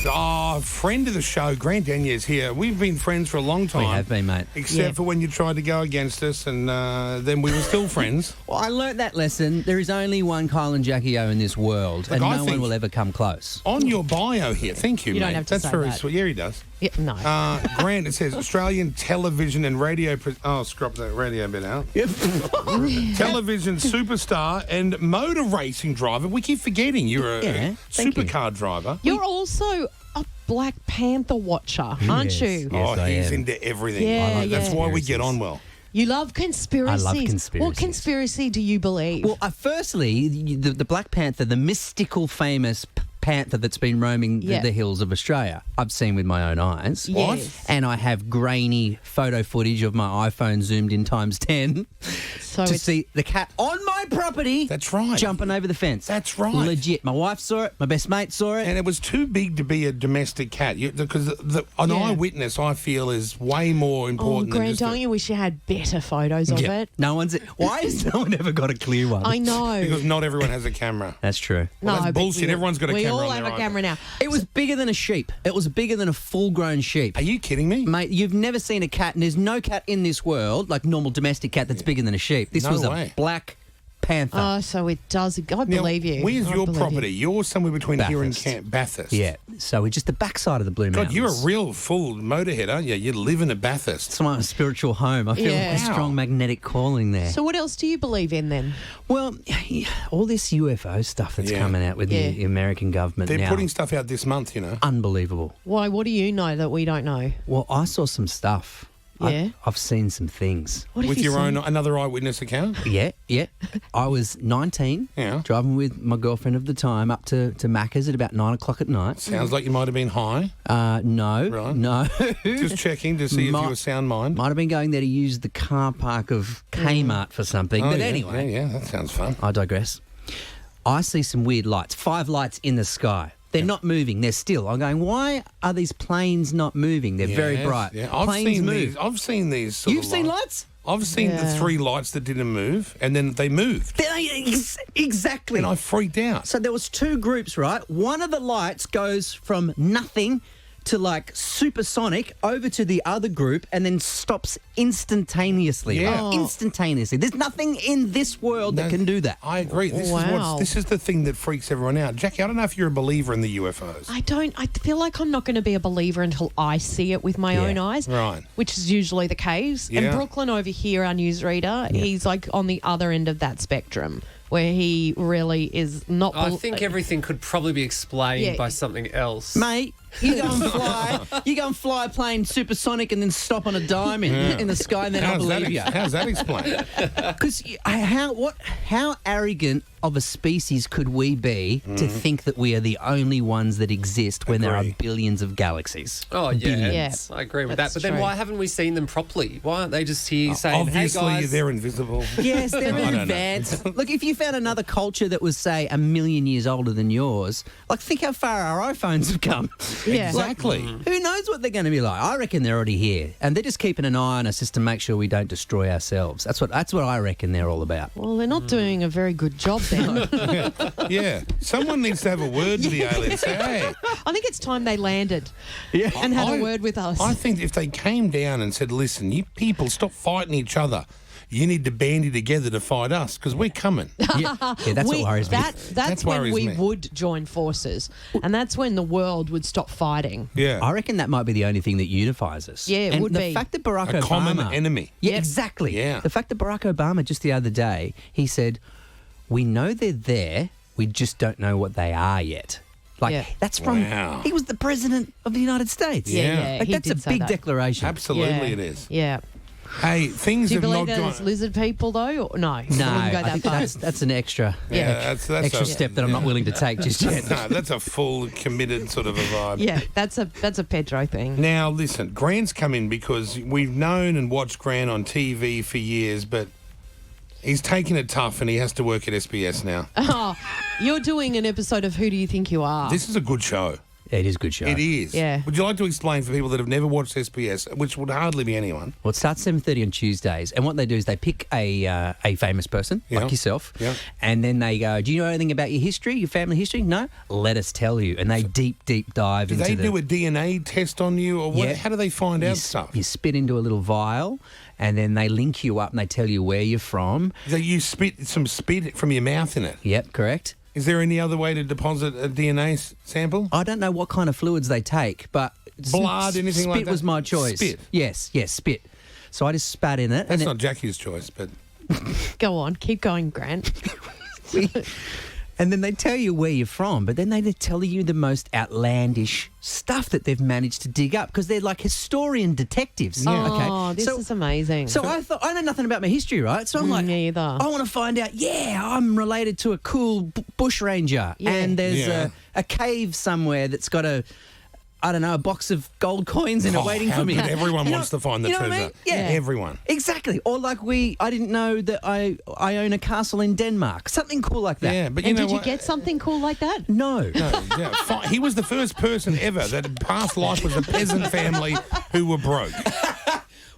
Oh, friend of the show, Grant Denier's here. We've been friends for a long time. We have been, mate. Except for when you tried to go against us, and then we were still friends. Well, I learnt that lesson. There is only one Kyle and Jackie O in this world, and no one will ever come close. On your bio here, thank you, You mate. don't have to That's say very that. sweet. Yeah, he does. Yeah, no. Grant, it says Australian television and radio... scrap that radio bit out. Television superstar and motor racing driver. We keep forgetting you're a supercar driver. You're also a Black Panther watcher, aren't you? Yes, I he's am. into everything. Yeah, That's why we get on well. You love conspiracies. I love conspiracies. What conspiracy do you believe? Well, firstly, the Black Panther, the mystical, famous panther that's been roaming the hills of Australia, I've seen with my own eyes. Yes. What? And I have grainy photo footage of my iPhone zoomed in times 10 to see the cat on my property. That's right. Jumping over the fence. That's right. Legit. My wife saw it. My best mate saw it. And it was too big to be a domestic cat because an eyewitness, I feel, is way more important than Grant, just don't you wish you had better photos of it? No one's... Why has no one ever got a clear one? I know. Because not everyone has a camera. That's true. Well, that's bullshit. Everyone's got a camera. We all on have their a camera now. It was bigger than a sheep. It was bigger than a full-grown sheep. Are you kidding me? Mate, you've never seen a cat, and there's no cat in this world, like normal domestic cat, that's bigger than a sheep. This was a black panther. Oh, so it does. I believe you. Where's your property? You're somewhere between here and Bathurst. Yeah, so we're just the backside of the Blue Mountains. God, you're a real full motorhead, aren't you? You live in a Bathurst. It's my spiritual home. I feel a strong magnetic calling there. So what else do you believe in then? Well, all this UFO stuff that's coming out with the American government They're now. putting stuff out this month, you know. Unbelievable. Why? What do you know that we don't know? Well, I saw some stuff. Yeah? I've seen some things. What have With you your seen? own, another eyewitness account? Yeah. I was 19, driving with my girlfriend of the time up to Macca's at about 9 o'clock at night. Sounds like you might have been high. No. Right. No. Just checking to see if you were sound mind. Might have been going there to use the car park of Kmart for something. Oh, but yeah, anyway. Yeah, that sounds fun. I digress. I see some weird lights. 5 lights in the sky. They're not moving. They're still. I'm going, why are these planes not moving? They're very bright. Yeah. Planes move. I've seen these. You've seen lights? I've seen the 3 lights that didn't move, and then they moved. Exactly. And I freaked out. So there was 2 groups, right? One of the lights goes from nothing to like supersonic over to the other group and then stops instantaneously. Yeah. Like, instantaneously. There's nothing in this world that can do that. I agree. This is the thing that freaks everyone out. Jackie, I don't know if you're a believer in the UFOs. I don't. I feel like I'm not going to be a believer until I see it with my own eyes. Right. Which is usually the case. Yeah. And Brooklyn over here, our newsreader, he's like on the other end of that spectrum where he really is not... I think everything could probably be explained by something else. Mate, you go and fly a plane supersonic and then stop on a dime in the sky and then I'll believe you. How's that explained? Because how arrogant of a species could we be to think that we are the only ones that exist when there are billions of galaxies? Oh, yeah. Billions. I agree with that. That's But then true. why haven't we seen them properly? Why aren't they just here saying, Obviously, hey, guys... they're invisible. Yes, they're I in don't know. advance. Look, if you found another culture that was, say, 1 million years older than yours, like, think how far our iPhones have come. Yeah. Exactly. Who knows what they're going to be like? I reckon they're already here, and they're just keeping an eye on us just to make sure we don't destroy ourselves. That's what I reckon they're all about. Well, they're not doing a very good job then. Yeah. Someone needs to have a word with the aliens. Say, hey. I think it's time they landed and had a word with us. I think if they came down and said, listen, you people, stop fighting each other. You need to bandy together to fight us because we're coming. Yeah, that's what worries me. That's when worries we me. would join forces, and that's when the world would stop fighting. Yeah. I reckon that might be the only thing that unifies us. Yeah, it and would the be. fact that Barack A Obama... common enemy. Yeah, Yep. exactly. Yeah. The fact that Barack Obama just the other day, he said, we know they're there, we just don't know what they are yet. Like, that's from... Wow. He was the president of the United States. Yeah. Like, he that's a did say big that. declaration. Absolutely Yeah. it is. Yeah. Hey, things Do you have believe not that gone... it's lizard people though? Or no, I No, wouldn't go I that think far. that's an extra that's extra step that I'm not willing to take just yet. No, that's a full committed sort of a vibe. Yeah, that's a Pedro thing. Now, listen, Grant's come in because we've known and watched Grant on TV for years, but he's taking it tough and he has to work at SBS now. Oh, you're doing an episode of Who Do You Think You Are? This is a good show. It is a good show. It is. Yeah. Would you like to explain for people that have never watched SPS, which would hardly be anyone? Well, it starts 7:30 on Tuesdays, and what they do is they pick a famous person like yourself, and then they go, "Do you know anything about your history, your family history? No, let us tell you." And they deep dive into. Do they do a DNA test on you, or what? Yeah. How do they find out stuff? You spit into a little vial, and then they link you up and they tell you where you're from. So you spit some spit from your mouth in it. Yep, correct. Is there any other way to deposit a DNA sample? I don't know what kind of fluids they take, but Blood, anything like that? Spit was my choice. Spit? Yes, spit. So I just spat in it. That's not Jackie's choice, but... Go on, keep going, Grant. And then they tell you where you're from, but then they tell you the most outlandish stuff that they've managed to dig up because they're like historian detectives. Oh, this is amazing. So I thought, I know nothing about my history, right? So I'm like, Me either. I want to find out, I'm related to a cool bush ranger and there's a cave somewhere that's got a box of gold coins in it waiting for me. But everyone wants to find the treasure. What I mean? Yeah. Everyone. Exactly. Or like I didn't know that I own a castle in Denmark. Something cool like that. Yeah, but you and know did what? you get something cool like that? No. He was the first person ever that in past life was a peasant family who were broke.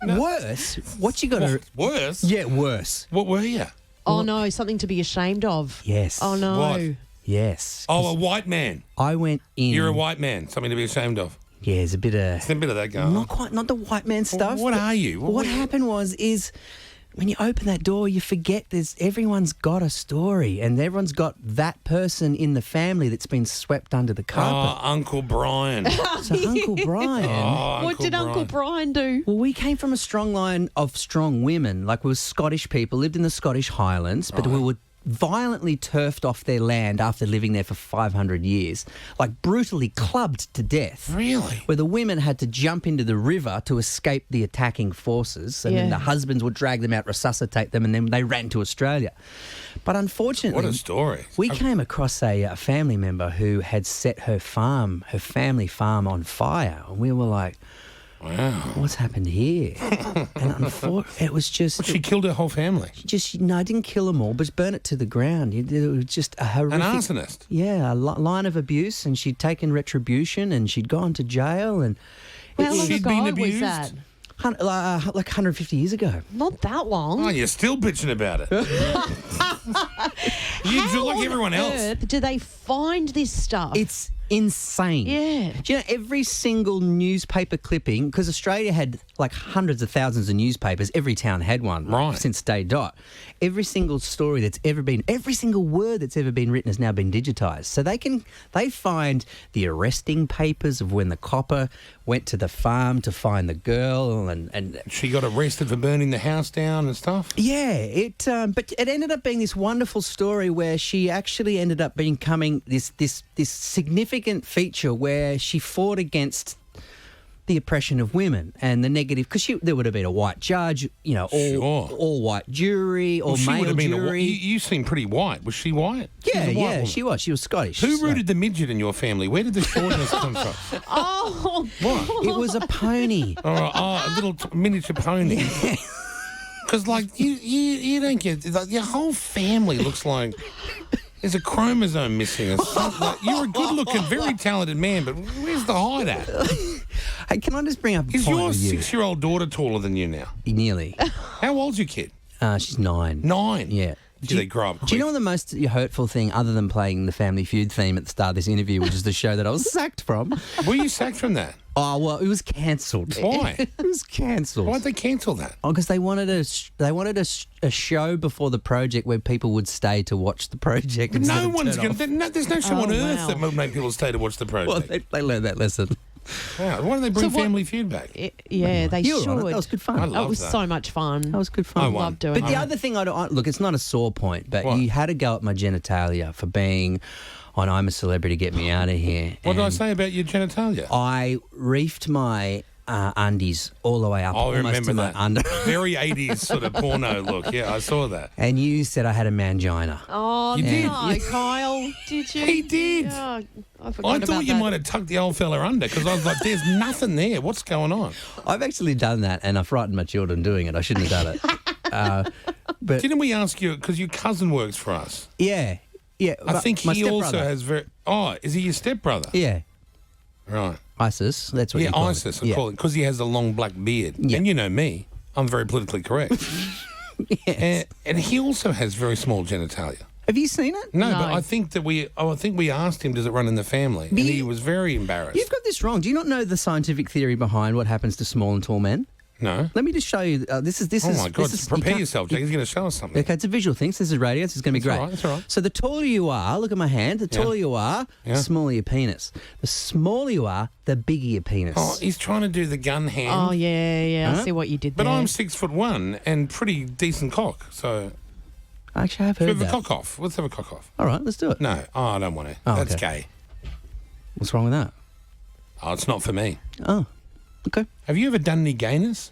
Worse? What you got to... Worse? Yeah, worse. What were you? Oh, no, something to be ashamed of. Yes. Oh, no. What? Yes. Oh, a white man. I went in... You're a white man. Something to be ashamed of. Yeah, there's a bit of... There's a bit of that going on. Not the white man stuff. What are you? What happened is when you open that door, you forget everyone's got a story and everyone's got that person in the family that's been swept under the carpet. Oh, Uncle Brian. So Uncle Brian... Oh, What did Uncle Brian do? Well, we came from a strong line of strong women. Like, we were Scottish people, lived in the Scottish Highlands, but we were violently turfed off their land after living there for 500 years, like brutally clubbed to death. Really? Where the women had to jump into the river to escape the attacking forces, and then the husbands would drag them out, resuscitate them, and then they ran to Australia. But unfortunately... What a story. We came across a family member who had set her family farm on fire, and we were like... Wow. What's happened here? And it was just... She killed her whole family. I didn't kill them all, but burn it to the ground. It was just a horrific... An arsonist? Yeah, a line of abuse, and she'd taken retribution, and she'd gone to jail, and... How long She'd ago been was abused? that? Like 150 years ago. Not that long. Oh, you're still bitching about it. You're like everyone else. Earth do they find this stuff? It's insane. Yeah. Do you know, every single newspaper clipping, because Australia had like hundreds of thousands of newspapers, every town had one since day dot. Every single story that's ever been, every single word that's ever been written has now been digitised. So they find the arresting papers of when the copper went to the farm to find the girl and She got arrested for burning the house down and stuff? yeah, but it ended up being this wonderful story where she actually ended up becoming this significant feature where she fought against the oppression of women and the negative, because there would have been a white judge, all white jury, or She would male have been jury. You seem pretty white. Was she white? She was Scottish. Who so- rooted the midget in your family? Where did the shortness come from? Oh, What? It was a pony. A little miniature pony. Because, like, you don't get... Like, your whole family looks like... There's a chromosome missing. Or something. Like, you're a good-looking, very talented man, but where's the height at? Hey, can I just bring up a Is point your of view? 6-year-old daughter taller than you now? Nearly. How old's your kid? She's 9. 9? Yeah. Do they grow up quick? Do you know what the most hurtful thing, other than playing the Family Feud theme at the start of this interview, which is the show that I was sacked from? Were you sacked from that? Oh, well, it was cancelled. Why? It was cancelled. Why'd they cancel that? Oh, because they wanted a show before the project where people would stay to watch the project. No one's going to... There's no show on earth wow. that would make people stay to watch the project. Well, they learned that lesson. Wow. Why don't they bring Family Feud back? yeah, they You were should. on it. That was good fun. I It love was that. so much fun. That was good fun. I I won. love doing But the it. other thing look, it's not a sore point, but What? you had a go at my genitalia for being on I'm a Celebrity, Get Me Out of Here. What did I And say about your genitalia? I reefed my undies all the way up, I almost remember to my that. under. Very 80s sort of porno look. Yeah, I saw that. And you said I had a mangina. Oh, You did. no, Kyle. Did you? He did. Oh, I forgot I about thought you that. might have tucked the old fella under because I was like, there's nothing there. What's going on? I've actually done that, and I frightened my children doing it. I shouldn't have done it. But Didn't we ask you, because your cousin works for us? yeah. I think my he also stepbrother. has very... Oh, is he your stepbrother? Yeah. Right. ISIS, that's what you call ISIS, it. I call it, because he has a long black beard. Yeah. And you know me, I'm very politically correct. Yes. And he also has very small genitalia. Have you seen it? No, but I think that we asked him, does it run in the family? And he was very embarrassed. You've got this wrong. Do you not know the scientific theory behind what happens to small and tall men? No. Let me just show you. This is. Oh my God! Prepare yourself, Jake. He's going to show us something. Okay, it's a visual thing. So this is radio. This is going to be great. That's all right. So the taller you are, look at my hand. The taller you are, the smaller your penis. The smaller you are, the bigger your penis. Oh, he's trying to do the gun hand. Oh, yeah. I see what you did there. But I'm 6'1" and pretty decent cock. So Actually, I've should we heard have a that. cock off? Let's have a cock off. All right, let's do it. No, I don't want to. Oh, That's okay. gay. What's wrong with that? Oh, it's not for me. Oh, okay. Have you ever done any gayness?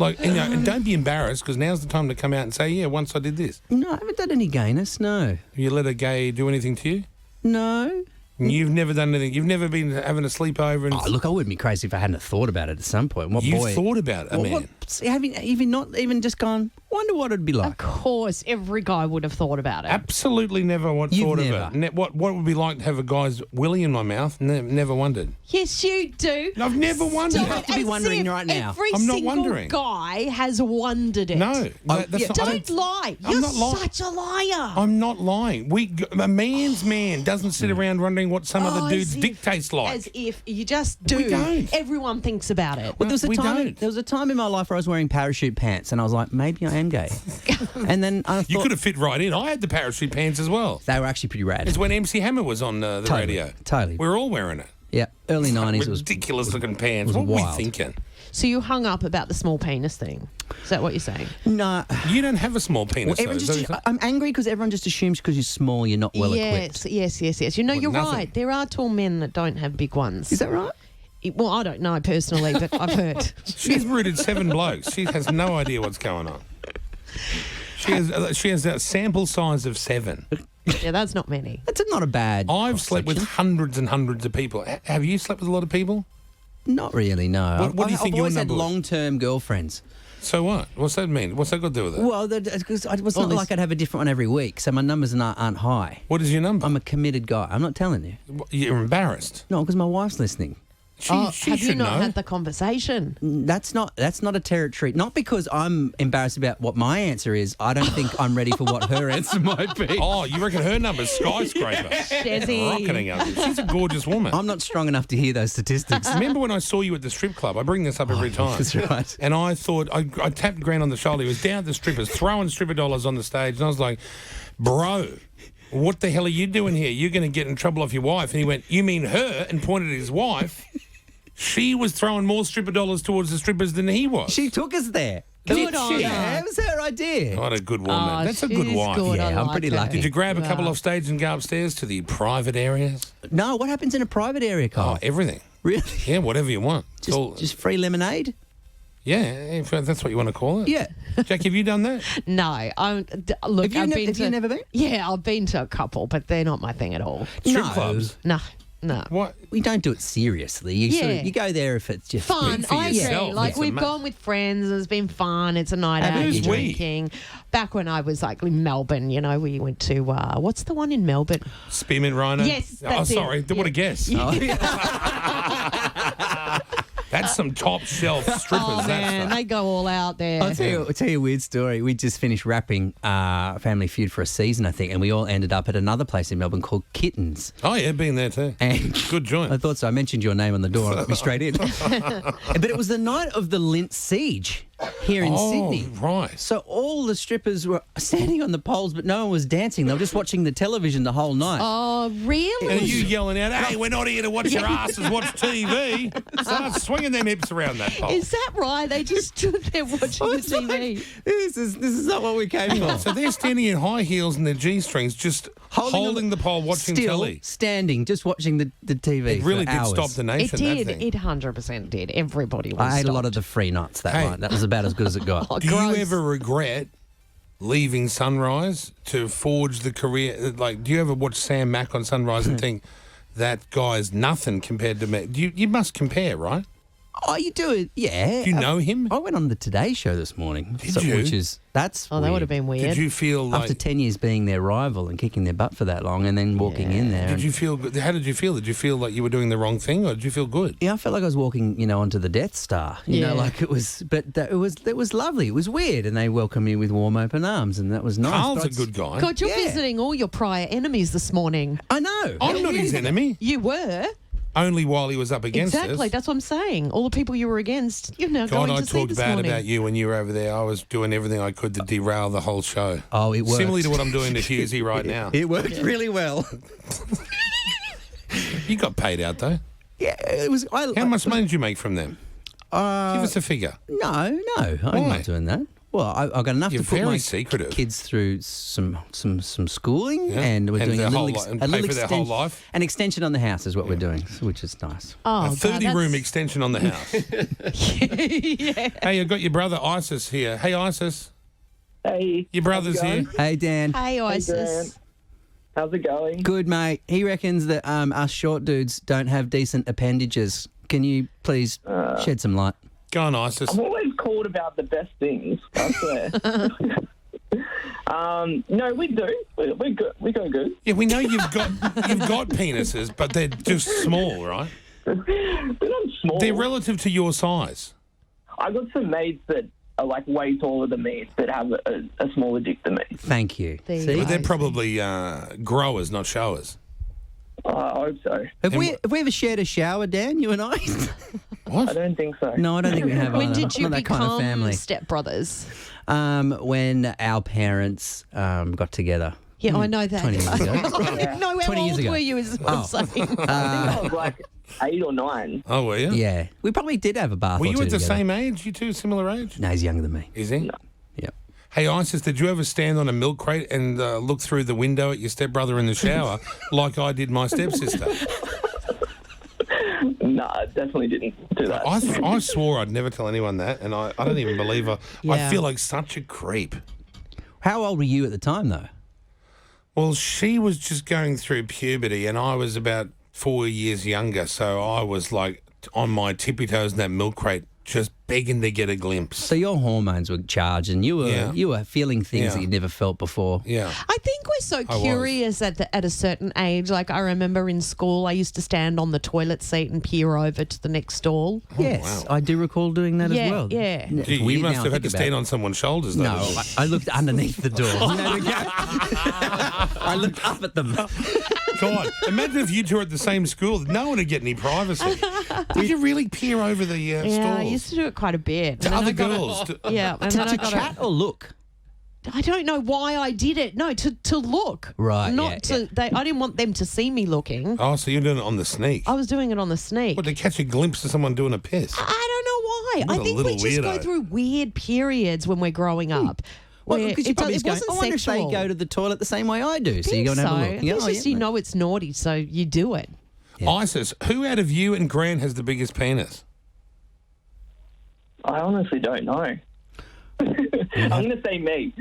And don't be embarrassed, because now's the time to come out and say, yeah, once I did this. No, I haven't done any gayness. No. Have you let a gay do anything to you? No. You've never done anything. You've never been having a sleepover and Oh, look, I wouldn't be crazy if I hadn't have thought about it at some point. What you boy? thought about it, man. Have you not even just gone, wonder what it'd be Of like? course, every guy would have thought about it. Absolutely never thought You've of never. it. What would it be like to have a guy's willy in my mouth? Never wondered. Yes, you do. I've never wondered. You have to be As wondering if right now. Every I'm not single wondering. guy has wondered it. No, that's yeah, not, I Don't lie. I'm You're not lying. such a liar. I'm not lying. A man's man doesn't sit around wondering what some other dude's dick tastes like. As if you just do. We don't. Everyone thinks about it. Well, there We don't. was a time in my life where I was wearing parachute pants, and I was like, maybe I am gay. And then I You thought could have fit right in. I had the parachute pants as well. they were actually pretty rad. It's when MC Hammer was on the Totally, radio. totally. We were all wearing it. Yeah, early 90s was. Ridiculous looking pants. was What were we wild. thinking? So you hung up about the small penis thing. Is that what you're saying? No. You don't have a small penis. Everyone though, just, is that- I'm angry because everyone just assumes because you're small, you're not well equipped. Yes. You know, Well, you're nothing. right. There are tall men that don't have big ones. Is that right? Well, I don't know personally, but I've heard. She's rooted 7 blokes. She has no idea what's going on. She has a sample size of 7. Yeah, that's not many. That's not a bad. I've slept with cross-section. hundreds and hundreds of people. Have you slept with a lot of people? Not really, no. What do you think I've your always had number was? long-term girlfriends. So what? What's that mean? What's that got to do with it? Well, because it was not like I'd have a different one every week, so my numbers aren't high. What is your number? I'm a committed guy. I'm not telling you. You're embarrassed. No, because my wife's listening. She have you should not know. had the conversation? That's not a territory. Not because I'm embarrassed about what my answer is. I don't think I'm ready for what her answer might be. Oh, you reckon her number's skyscraper? Desi. Rocketing up. She's a gorgeous woman. I'm not strong enough to hear those statistics. Remember when I saw you at the strip club? I bring this up every time. That's right. And I thought, I tapped Grant on the shoulder. He was down at the strippers, throwing stripper dollars on the stage. And I was like, bro, what the hell are you doing here? You're going to get in trouble off your wife. And he went, you mean her? And pointed at his wife. She was throwing more stripper dollars towards the strippers than he was. She took us there. Good on she? her. Yeah, it was her idea. What a good woman. Oh, That's a good she's wife. good. Yeah, I I'm like pretty her. lucky. Did you grab a couple Wow. off stage and go upstairs to the private areas? No, what happens in a private area, Kyle? Oh, everything. Really? Yeah, whatever you want. It's all- Just free lemonade? yeah, if that's what you want to call it. Yeah. Jack, have you done that? No, look. Have you never been? Yeah, I've been to a couple, but they're not my thing at all. Strip No. clubs? No. What? We don't do it seriously. You go there if it's just Fun. for I yourself. agree. Like It's we've ama- gone with friends. It's been fun. It's a night And out. who's You're we? drinking. Back when I was like in Melbourne, you know, we went to what's the one in Melbourne? Spearmint Rhino? Yes, Oh, that's it. sorry. What a guess. That's some top shelf strippers. Oh that man, stuff. they go all out there. I'll tell you a weird story. We just finished wrapping Family Feud for a season, I think, and we all ended up at another place in Melbourne called Kittens. Oh, yeah, been there too. And Good joint. I thought so. I mentioned your name on the door. I let me straight in. But it was the night of the Lint Siege here in Sydney. Right. So all the strippers were standing on the poles, but no one was dancing. They were just watching the television the whole night. Oh really? And you yelling out, hey, we're not here to watch your asses watch TV. Start swinging them hips around that pole. Is that right? They just stood there watching the It's like, TV. this is not what we came for. So they're standing in high heels and their G-strings, just holding the pole, watching Still telly. standing, just watching the TV. It really for did hours. stop the It nation, that did. thing. It 100% did. Everybody was. I ate a lot stopped. of the free nuts that Hey. night. That was about as good as it got. Do you Gross. ever regret leaving Sunrise to forge the career? Like, do you ever watch Sam Mack on Sunrise and think that guy's nothing compared to me? You must compare, right? Oh, you do it? Yeah. Do you know him? I went on the Today Show this morning. Did you? That's Oh, that would have been weird. Did you feel like... After 10 years being their rival and kicking their butt for that long and then walking in there. Did you feel good? How did you feel? Did you feel like you were doing the wrong thing or did you feel good? Yeah, I felt like I was walking, onto the Death Star. You know, like it was, but it was lovely. It was weird, and they welcomed me with warm open arms, and that was nice. Carl's a good guy. God, you're visiting all your prior enemies this morning. I know. I'm not his enemy. You were. Only while he was up against us. Exactly, that's what I'm saying. All the people you were against, you're now going to see I talked this bad morning. about you when you were over there. I was doing everything I could to derail the whole show. Oh, it worked. Similarly to what I'm doing to Hughesy right now. It worked really well. You got paid out, though. Yeah, it was. How much money did you make from them? Give us a figure. No, I'm not doing that. Well, I got enough You're to put very my secretive. kids through some schooling, Yeah. and we're And doing their a little, whole li- and pay for their whole life? An extension on the house is what we're doing, which is nice. Oh, A God, 30-room that's- extension on the house. yeah. Hey, I got your brother Isis here. Hey, Isis. Hey. Your brother's here. Hey, Dan. Hey, Isis. How's it going? Good, mate. He reckons that us short dudes don't have decent appendages. Can you please shed some light? Go on, Isis. I'm always called about the best things, I swear. No, we do. We're good. We go good. Yeah, we know you've got penises, but they're just small, right? They're not small. They're relative to your size. I got some mates that are like way taller than me that have a smaller dick than me. Thank you. There you See? go. But they're probably growers, not showers. I hope so. Have we ever shared a shower, Dan, you and I? I don't think so. No, I don't think we have. When either. did you Not that become kind of family. stepbrothers? When our parents got together. Yeah, I know that. 20 years ago. No, how 20 years old ago. were you is what I'm saying. I was like 8 or 9. Oh, were you? Yeah. We probably did have a bath Were or you two at the together. same age? You two similar age? No, he's younger than me. Is he? No. Yep. Hey, Isis, did you ever stand on a milk crate and look through the window at your stepbrother in the shower like I did my stepsister? No, I definitely didn't do that. I swore I'd never tell anyone that, and I don't even believe her. I Yeah. feel like such a creep. How old were you at the time, though? Well, she was just going through puberty, and I was about 4 years younger, so I was like on my tippy toes in that milk crate, just begging to get a glimpse. So your hormones were charged, and you were feeling things Yeah. that you'd never felt before. Yeah. I think we're so was. curious at a certain age. Like I remember in school, I used to stand on the toilet seat and peer over to the next stall. Yes, wow. I do recall doing that Yeah, as well. yeah. It's Gee, you weird must now I have had think to about stand it. on someone's shoulders, though. No, I looked underneath the door. I looked up at them. God, imagine if you two were at the same school. No one would get any privacy. Did you really peer over the Yeah, stalls? I used to do it quite a bit. To And then other I got girls? Yeah, and then I To got chat or look? I don't know why I did it. No, to look. Right, Not yeah, to. They, I didn't want them to see me looking. Oh, so you're doing it on the sneak. I was doing it on the sneak. What, to catch a glimpse of someone doing a piss? I don't know why. What I a think we little just go weirdo. through weird periods when we're growing up. Well, where because you it probably it going, wasn't I wonder sexual. if they go to the toilet the same way I do. So you go and have a I look. think Yeah, it's just you know it's naughty, so you do it. Yeah. Isis, who out of you and Grant has the biggest penis? I honestly don't know. I'm going to say me.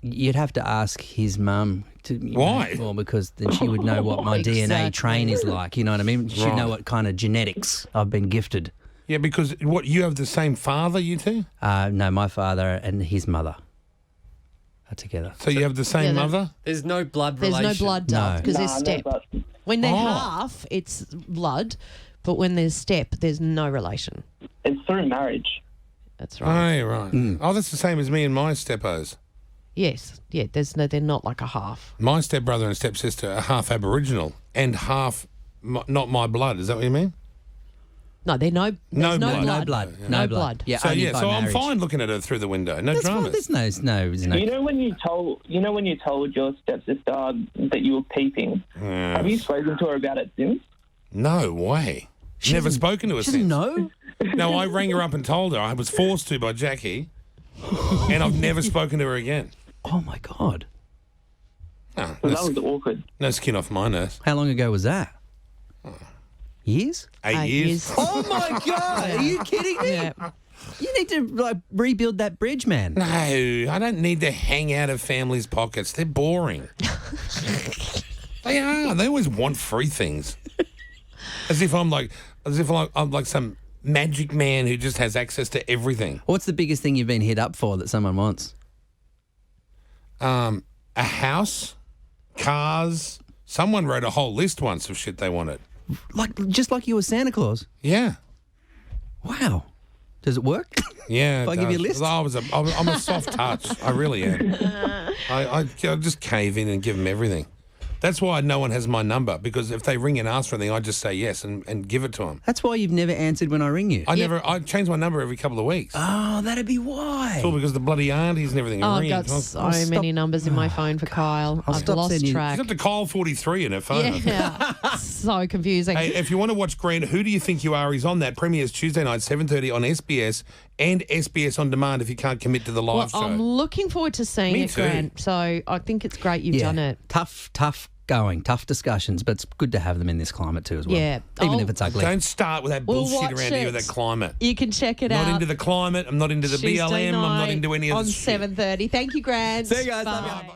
You'd have to ask his mum. Why? Well, because then she would know what my DNA Exactly. train is like. You know what I mean? She'd Right. know what kind of genetics I've been gifted. Yeah, because what, you have the same father, you two? No, my father and his mother are together. So you have the same Yeah, mother? There's no blood There's relation. no blood No. because there's Nah, no, step. but When they're Oh. half, it's blood, but when there's step, there's no relation. it's through marriage. That's right. Oh, right. Oh, that's the same as me and my stepos. Yes, yeah. There's no. They're not like a half. My stepbrother and stepsister are half Aboriginal and half not my blood. Is that what you mean? No, they're no. No There's no blood. blood. No blood. Yeah. No blood. Yeah, So only yeah, by so marriage. I'm fine looking at her through the window. No That's fine. dramas. There's no. You know when you told your stepsister that you were peeping? Have you spoken to her about it since? No way. Never spoken to her She since. doesn't know? No, I rang her up and told her. I was forced to by Jackie, and I've never spoken to her again. Oh, my God. No, That was awkward. no skin off my nose. How long ago was that? Years? 8 years. Oh, my God. Are you kidding me? Yeah. You need to rebuild that bridge, man. No, I don't need to hang out of families' pockets. They're boring. They are. They always want free things. As if I'm like some magic man who just has access to everything. What's the biggest thing you've been hit up for that someone wants? A house, cars. Someone wrote a whole list once of shit they wanted. Just like you were Santa Claus? Yeah. Wow. Does it work? Yeah. If I give you a list? I'm a soft touch. I really am. I just cave in and give them everything. That's why no one has my number, because if they ring and ask for anything, I just say yes and give it to them. That's why you've never answered when I ring you. I change my number every couple of weeks. Oh, that'd be why. It's all because the bloody aunties and everything Oh, ring. I've got so many numbers in my phone for Kyle. I've stop lost sending you- track. She's got the Kyle 43 in her phone. I think. Yeah, so confusing. Hey, if you want to watch Grant, Who Do You Think You Are? He's on that. Premieres Tuesday night, 7:30 on SBS and SBS On Demand if you can't commit to the live show. I'm looking forward to seeing Me it, too. Grant. So I think it's great you've done it. Tough going, tough discussions, but it's good to have them in this climate too as well. Yeah. Even if it's ugly. Don't start with that We'll bullshit watch around here with it. that climate. You can check it Not out. into the climate. I'm not into the Tuesday BLM. I'm not night into any of on this shit. 7:30. Thank you, Grant. See you guys. Bye. Love you.